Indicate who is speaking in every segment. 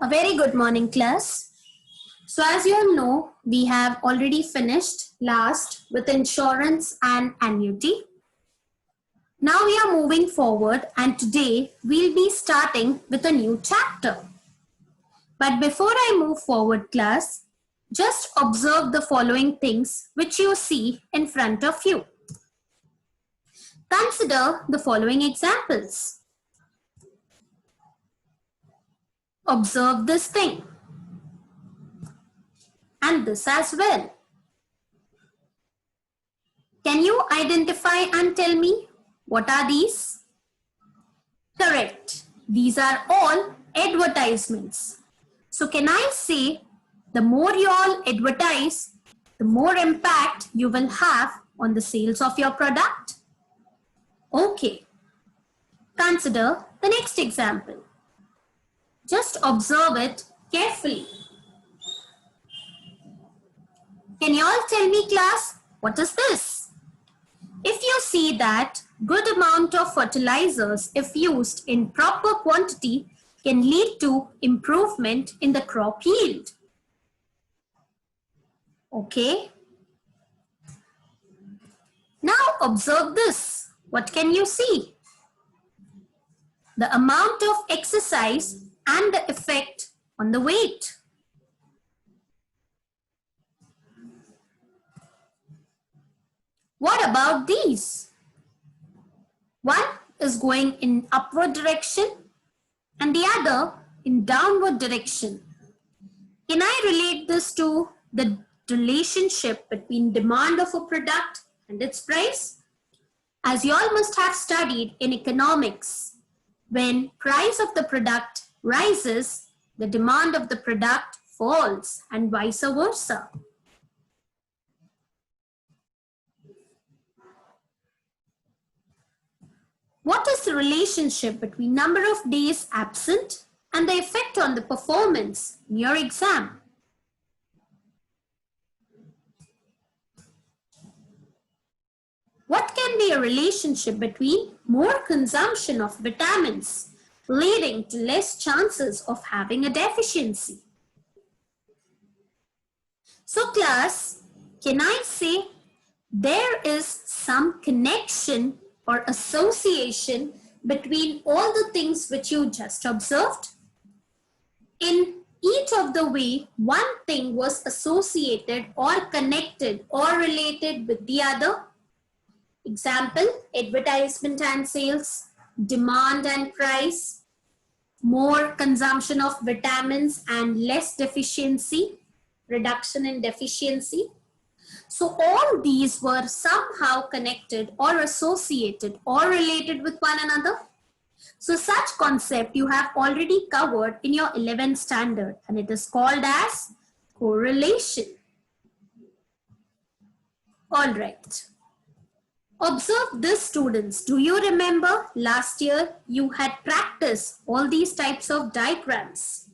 Speaker 1: A very good morning, class. So as you all know, we have already finished last with insurance and annuity. Now we are moving forward and today we'll be starting with a new chapter. But before I move forward, class, just observe the following things which you see in front of you. Consider the following examples. Observe this thing and this as well. Can you identify and tell me what are these? Correct. These are all advertisements. So can I say the more you all advertise, the more impact you will have on the sales of your product? Okay. Consider the next example. Just observe it carefully. Can you all tell me, class, what is this? If you see that good amount of fertilizers, if used in proper quantity, can lead to improvement in the crop yield. Okay. Now observe this. What can you see? The amount of exercise and the effect on the weight. What about these? One is going in upward direction and the other in downward direction. Can I relate this to the relationship between demand of a product and its price? As you all must have studied in economics, when price of the product rises, the demand of the product falls and vice versa. What is the relationship between number of days absent and the effect on the performance in your exam? What can be a relationship between more consumption of vitamins leading to less chances of having a deficiency? So class, can I say there is some connection or association between all the things which you just observed? In each of the way, one thing was associated or connected or related with the other. Example, advertisement and sales, demand and price, more consumption of vitamins and less deficiency, reduction in deficiency. So all these were somehow connected or associated or related with one another. So such concept you have already covered in your 11th standard and it is called as correlation. All right. Observe this, students. Do you remember last year you had practiced all these types of diagrams?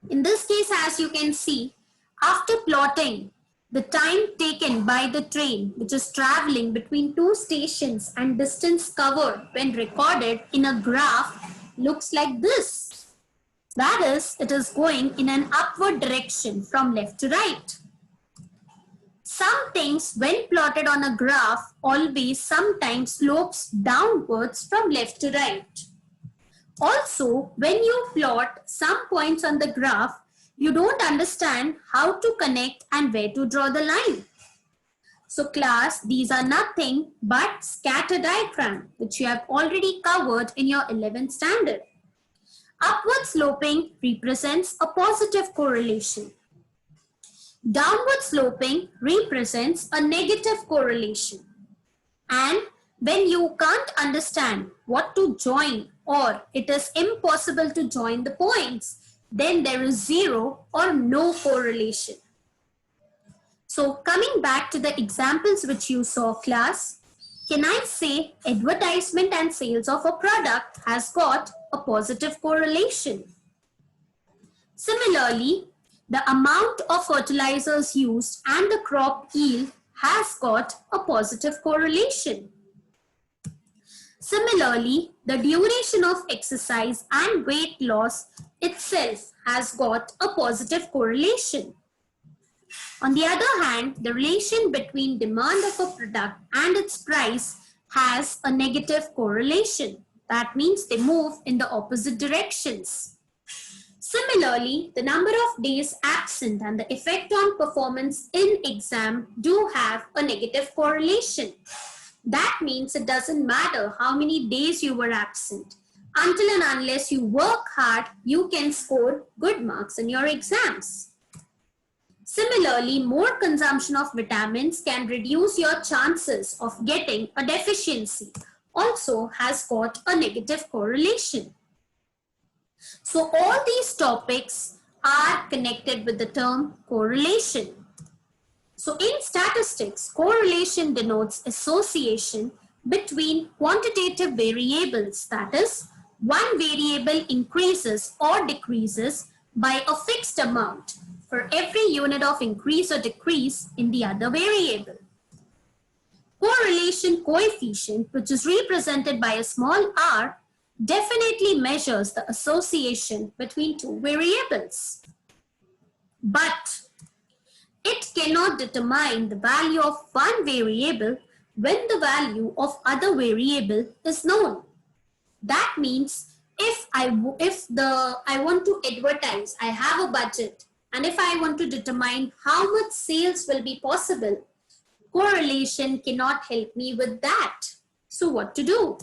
Speaker 1: In this case, as you can see, after plotting the time taken by the train which is traveling between two stations and distance covered when recorded in a graph looks like this. That is, it is going in an upward direction from left to right. Some things when plotted on a graph always sometimes slopes downwards from left to right. Also, when you plot some points on the graph, you don't understand how to connect and where to draw the line. So class, these are nothing but scatter diagram, which you have already covered in your 11th standard. Upward sloping represents a positive correlation. Downward sloping represents a negative correlation. And when you can't understand what to join or it is impossible to join the points, then there is zero or no correlation. So coming back to the examples which you saw, class, can I say advertisement and sales of a product has got a positive correlation? Similarly, the amount of fertilizers used and the crop yield has got a positive correlation. Similarly, the duration of exercise and weight loss itself has got a positive correlation. On the other hand, the relation between demand of a product and its price has a negative correlation. That means they move in the opposite directions. Similarly, the number of days absent and the effect on performance in exam do have a negative correlation. That means it doesn't matter how many days you were absent. Until and unless you work hard, you can score good marks in your exams. Similarly, more consumption of vitamins can reduce your chances of getting a deficiency. Also has got a negative correlation. So all these topics are connected with the term correlation. So in statistics, correlation denotes association between quantitative variables, that is, one variable increases or decreases by a fixed amount for every unit of increase or decrease in the other variable. Correlation coefficient, which is represented by a small r, definitely measures the association between two variables. But it cannot determine the value of one variable when the value of other variable is known. That means if I want to advertise, I have a budget, and if I want to determine how much sales will be possible, correlation cannot help me with that. So what to do?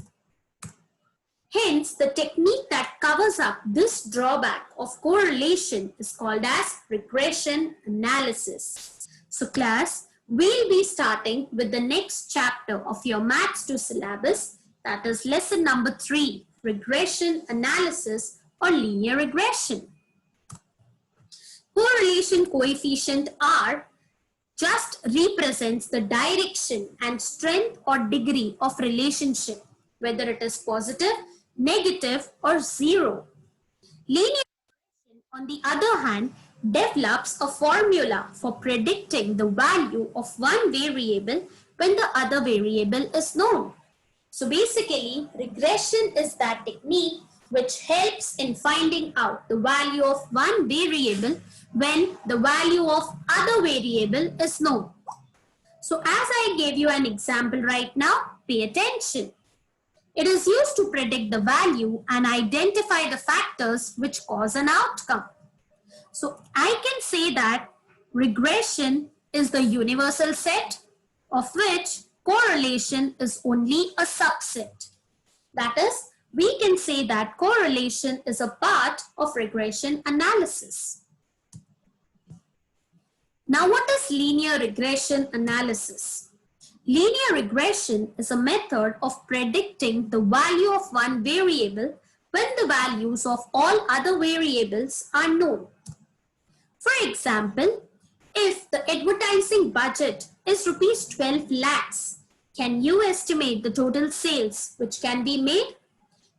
Speaker 1: Hence, the technique that covers up this drawback of correlation is called as regression analysis. So class, we'll be starting with the next chapter of your Maths 2 syllabus, that is lesson number 3, regression analysis or linear regression. Correlation coefficient R just represents the direction and strength or degree of relationship, whether it is positive, negative or zero. Linear regression, on the other hand, develops a formula for predicting the value of one variable when the other variable is known. So basically, regression is that technique which helps in finding out the value of one variable when the value of other variable is known. So as I gave you an example right now, pay attention. It is used to predict the value and identify the factors which cause an outcome. So I can say that regression is the universal set of which correlation is only a subset. That is, we can say that correlation is a part of regression analysis. Now, what is linear regression analysis? Linear regression is a method of predicting the value of one variable when the values of all other variables are known. For example, if the advertising budget is rupees 12 lakhs, can you estimate the total sales which can be made?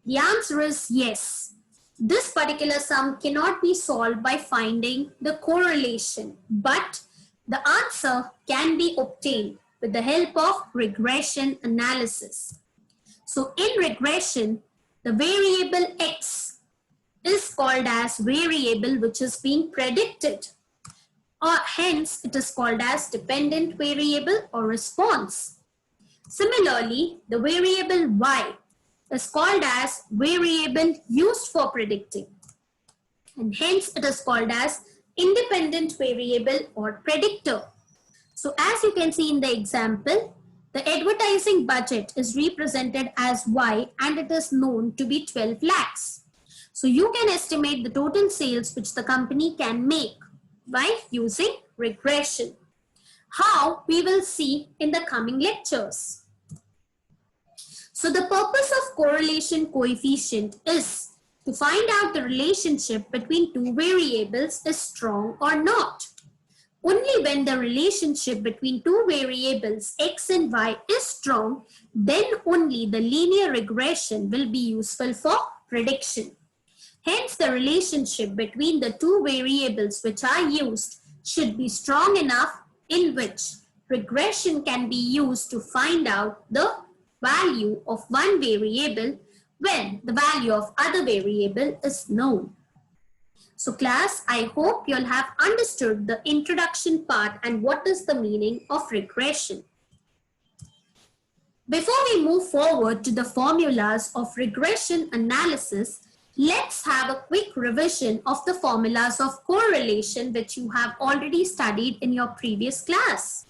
Speaker 1: The answer is yes. This particular sum cannot be solved by finding the correlation, but the answer can be obtained with the help of regression analysis. So in regression, the variable X is called as variable which is being predicted, or hence it is called as dependent variable or response. Similarly, the variable Y is called as variable used for predicting, and hence it is called as independent variable or predictor. So as you can see in the example, the advertising budget is represented as Y and it is known to be 12 lakhs. So you can estimate the total sales which the company can make by using regression. How, we will see in the coming lectures. So the purpose of correlation coefficient is to find out the relationship between two variables is strong or not. Only when the relationship between two variables X and Y is strong, then only the linear regression will be useful for prediction. Hence, the relationship between the two variables which are used should be strong enough in which regression can be used to find out the value of one variable when the value of other variable is known. So class, I hope you'll have understood the introduction part and what is the meaning of regression. Before we move forward to the formulas of regression analysis, let's have a quick revision of the formulas of correlation which you have already studied in your previous class.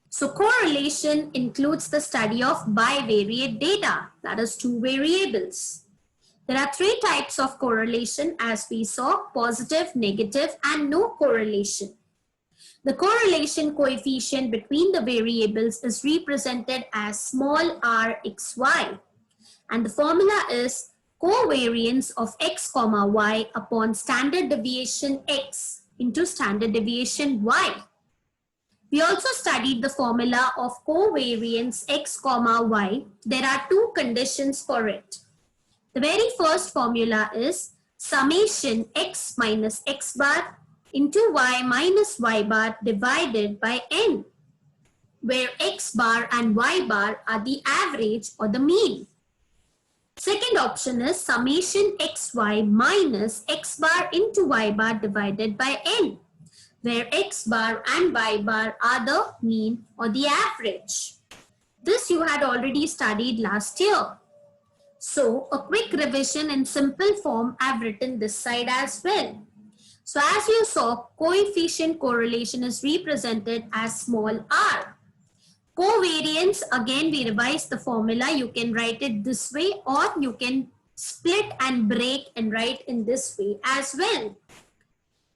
Speaker 1: So correlation includes the study of bivariate data, that is two variables. There are three types of correlation as we saw: positive, negative, and no correlation. The correlation coefficient between the variables is represented as small r xy, and the formula is covariance of x comma y upon standard deviation x into standard deviation y. We also studied the formula of covariance x comma y. There are two conditions for it. The very first formula is summation x minus x bar into y minus y bar divided by n, where x bar and y bar are the average or the mean. Second option is summation xy minus x bar into y bar divided by n, where x bar and y bar are the mean or the average. This you had already studied last year. So a quick revision in simple form, I've written this side as well. So as you saw, coefficient correlation is represented as small r. Covariance, again we revised the formula. You can write it this way, or you can split and break and write in this way as well.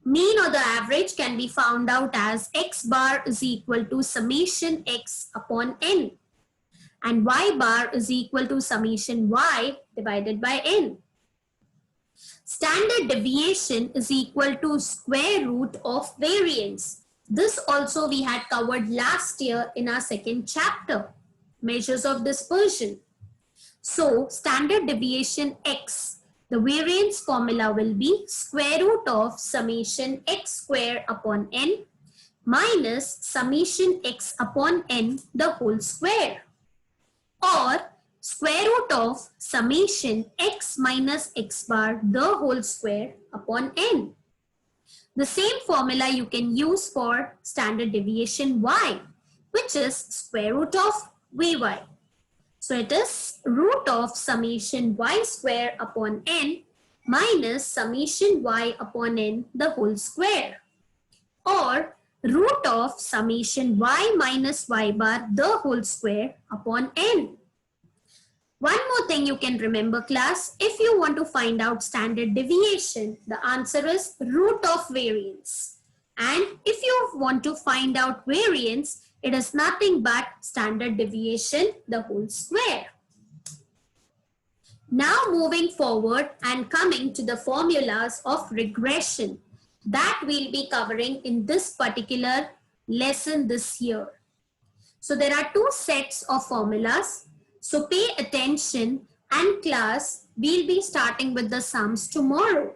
Speaker 1: Mean or the average can be found out as x bar is equal to summation x upon n, and y bar is equal to summation y divided by n. Standard deviation is equal to square root of variance. This also we had covered last year in our second chapter, measures of dispersion. So standard deviation x, the variance formula will be square root of summation x square upon n minus summation x upon n the whole square, or square root of summation x minus x bar the whole square upon n. The same formula you can use for standard deviation y, which is square root of vy. So it is root of summation y square upon n minus summation y upon n the whole square, or root of summation y minus y bar the whole square upon n. One more thing you can remember, class, if you want to find out standard deviation, the answer is root of variance. And if you want to find out variance, it is nothing but standard deviation the whole square. Now moving forward and coming to the formulas of regression that we'll be covering in this particular lesson this year. So there are two sets of formulas. So pay attention, and class, we'll be starting with the sums tomorrow.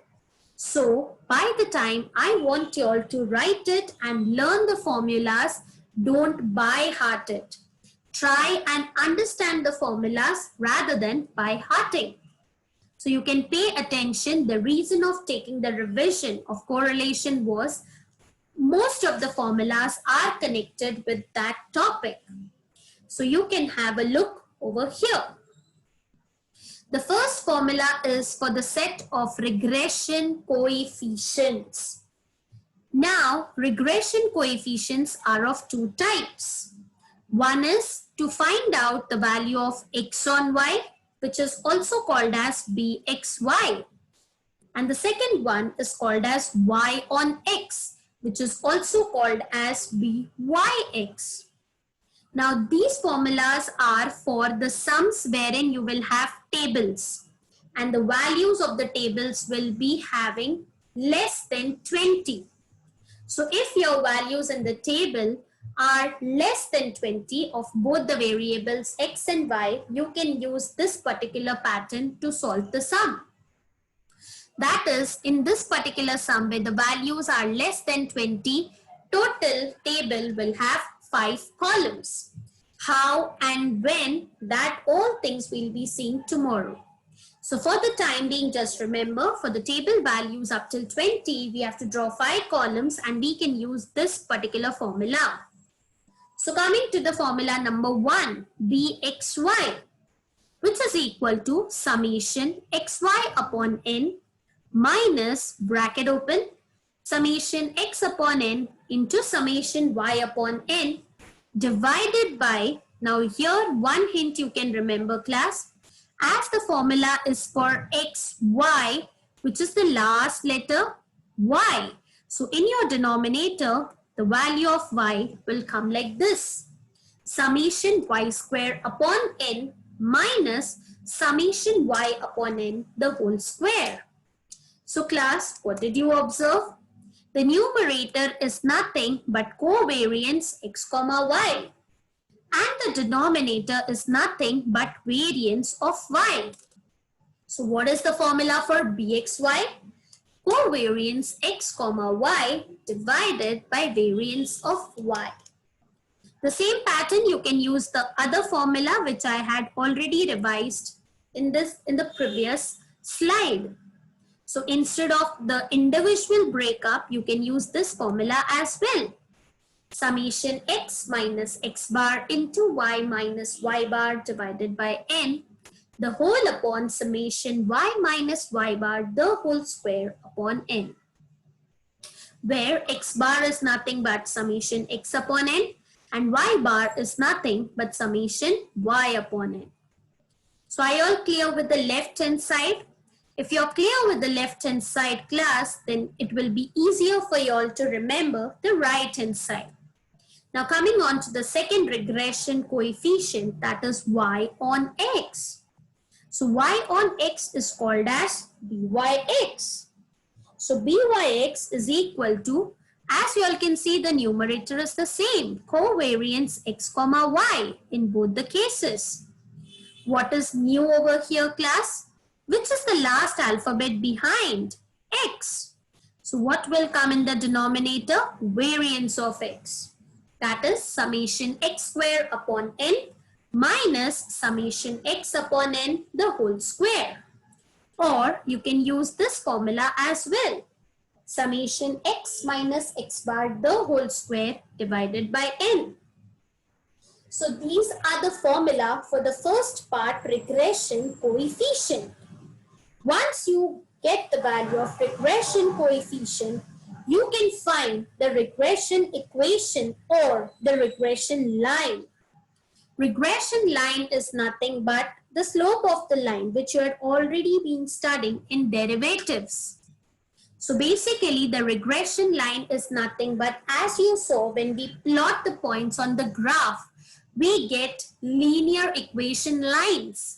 Speaker 1: So by the time I want you all to write it and learn the formulas, don't by heart it. Try and understand the formulas rather than by hearting. So you can pay attention. The reason of taking the revision of correlation was most of the formulas are connected with that topic. So you can have a look over here. The first formula is for the set of regression coefficients. Now, regression coefficients are of two types. One is to find out the value of x on y, which is also called as bxy. And the second one is called as y on x, which is also called as byx. Now these formulas are for the sums wherein you will have tables, and the values of the tables will be having less than 20. So if your values in the table are less than 20 of both the variables x and y, you can use this particular pattern to solve the sum. That is, in this particular sum where the values are less than 20, total table will have 5 columns. how and when, that all things we'll be seeing tomorrow. So for the time being, just remember, for the table values up till 20, we have to draw 5 columns and we can use this particular formula. So coming to the formula number 1, bxy, which is equal to summation xy upon n minus bracket open summation x upon n into summation y upon n divided by, now here one hint you can remember class, as the formula is for xy, which is the last letter y. So in your denominator, the value of y will come like this. Summation y square upon n minus summation y upon n the whole square. So class, what did you observe? The numerator is nothing but covariance x comma y. And the denominator is nothing but variance of y. So what is the formula for bxy? Covariance x comma y divided by variance of y. The same pattern you can use the other formula which I had already revised in the previous slide. So instead of the individual breakup, you can use this formula as well. Summation x minus x bar into y minus y bar divided by n, the whole upon summation y minus y bar the whole square upon n, where x bar is nothing but summation x upon n and y bar is nothing but summation y upon n. So are you all clear with the left hand side? If you're clear with the left hand side class, then it will be easier for you all to remember the right hand side. Now coming on to the second regression coefficient, that is y on x. So y on x is called as byx. So byx is equal to, as you all can see, the numerator is the same, covariance x comma y in both the cases. What is new over here class? Which is the last alphabet behind x? So what will come in the denominator? Variance of x. That is summation x square upon n minus summation x upon n the whole square. Or you can use this formula as well. Summation x minus x bar the whole square divided by n. So these are the formula for the first part, regression coefficient. Once you get the value of regression coefficient, you can find the regression equation or the regression line. Regression line is nothing but the slope of the line which you had already been studying in derivatives. So basically the regression line is nothing but, as you saw when we plot the points on the graph, we get linear equation lines.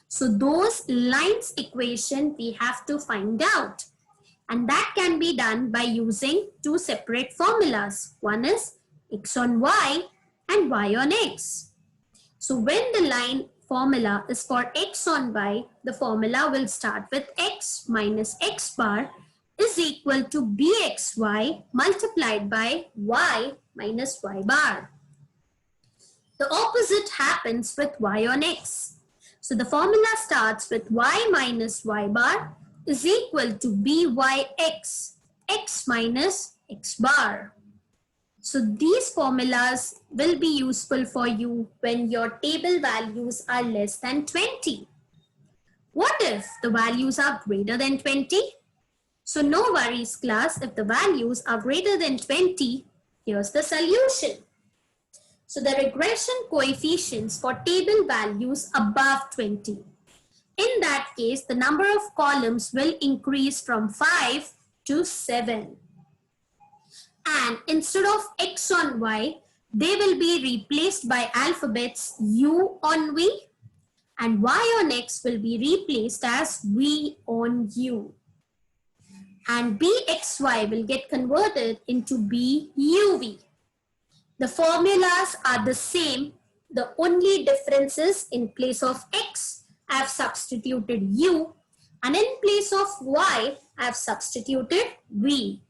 Speaker 1: So those lines equation we have to find out. And that can be done by using two separate formulas. One is x on y and y on x. So when the line formula is for x on y, the formula will start with x minus x bar is equal to bxy multiplied by y minus y bar. The opposite happens with y on x. So the formula starts with y minus y bar is equal to byx, x minus x bar. So these formulas will be useful for you when your table values are less than 20. What if the values are greater than 20? So no worries class, if the values are greater than 20, here's the solution. So the regression coefficients for table values above 20. In that case, the number of columns will increase from 5 to 7. And instead of x on y, they will be replaced by alphabets u on v, and y on x will be replaced as v on u. And bxy will get converted into buv. The formulas are the same. The only difference is in place of x, I have substituted u, and in place of y, I have substituted v.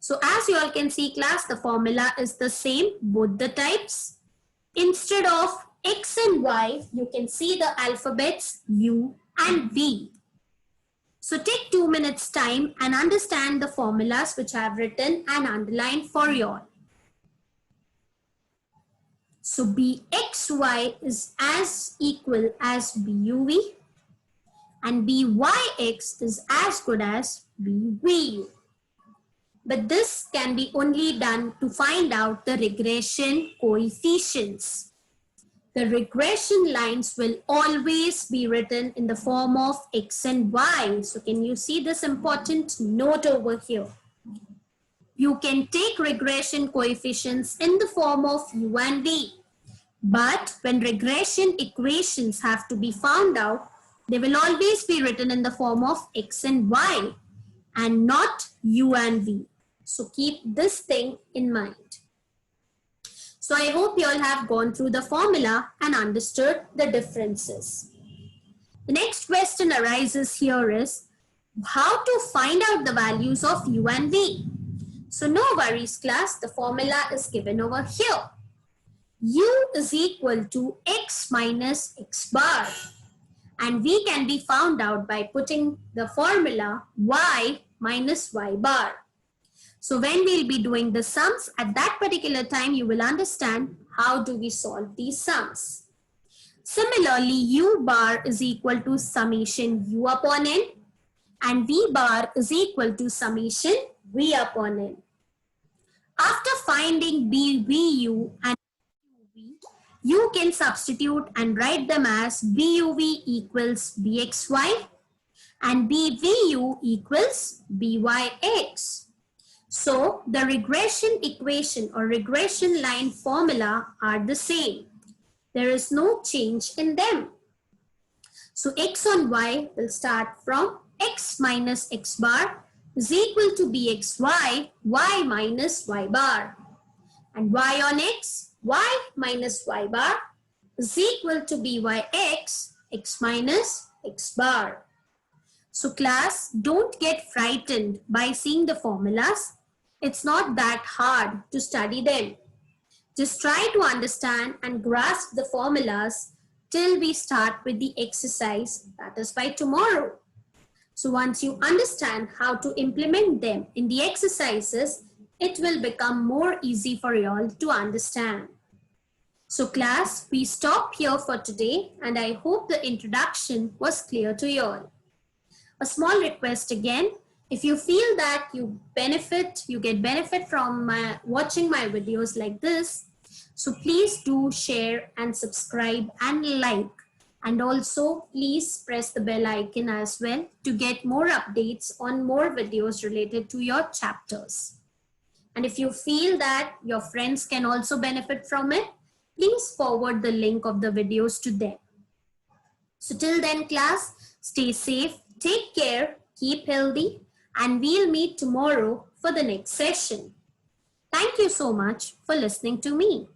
Speaker 1: So as you all can see class, the formula is the same, both the types. instead of X and Y, you can see the alphabets U and V. So take 2 minutes time and understand the formulas which I have written and underlined for you all. So BXY is as equal as BUV and BYX is as good as BVU. But this can be only done to find out the regression coefficients. The regression lines will always be written in the form of X and Y. So can you see this important note over here? You can take regression coefficients in the form of U and V. But when regression equations have to be found out, they will always be written in the form of X and Y and not U and V. So keep this thing in mind. So I hope you all have gone through the formula and understood the differences. The next question arises here is how to find out the values of U and V. So no worries class, the formula is given over here. U is equal to X minus X bar. And V can be found out by putting the formula Y minus Y bar. So when we'll be doing the sums, at that particular time, you will understand how do we solve these sums. Similarly, U bar is equal to summation U upon N and V bar is equal to summation V upon N. After finding BVU and BUV, you can substitute and write them as BUV equals BXY and BVU equals BYX. So the regression equation or regression line formula are the same. There is no change in them. So X on Y will start from X minus X bar is equal to BXY, Y minus Y bar. And Y on X, Y minus Y bar is equal to BYX, X minus X bar. So class, don't get frightened by seeing the formulas. It's not that hard to study them. Just try to understand and grasp the formulas till we start with the exercise, that is by tomorrow. So once you understand how to implement them in the exercises, it will become more easy for you all to understand. So class, we stop here for today and I hope the introduction was clear to you all. A small request again, if you feel that you get benefit from watching my videos like this, so please do share and subscribe and like. And also please press the bell icon as well to get more updates on more videos related to your chapters. And if you feel that your friends can also benefit from it, please forward the link of the videos to them. So till then class, stay safe, take care, keep healthy, and we'll meet tomorrow for the next session. Thank you so much for listening to me.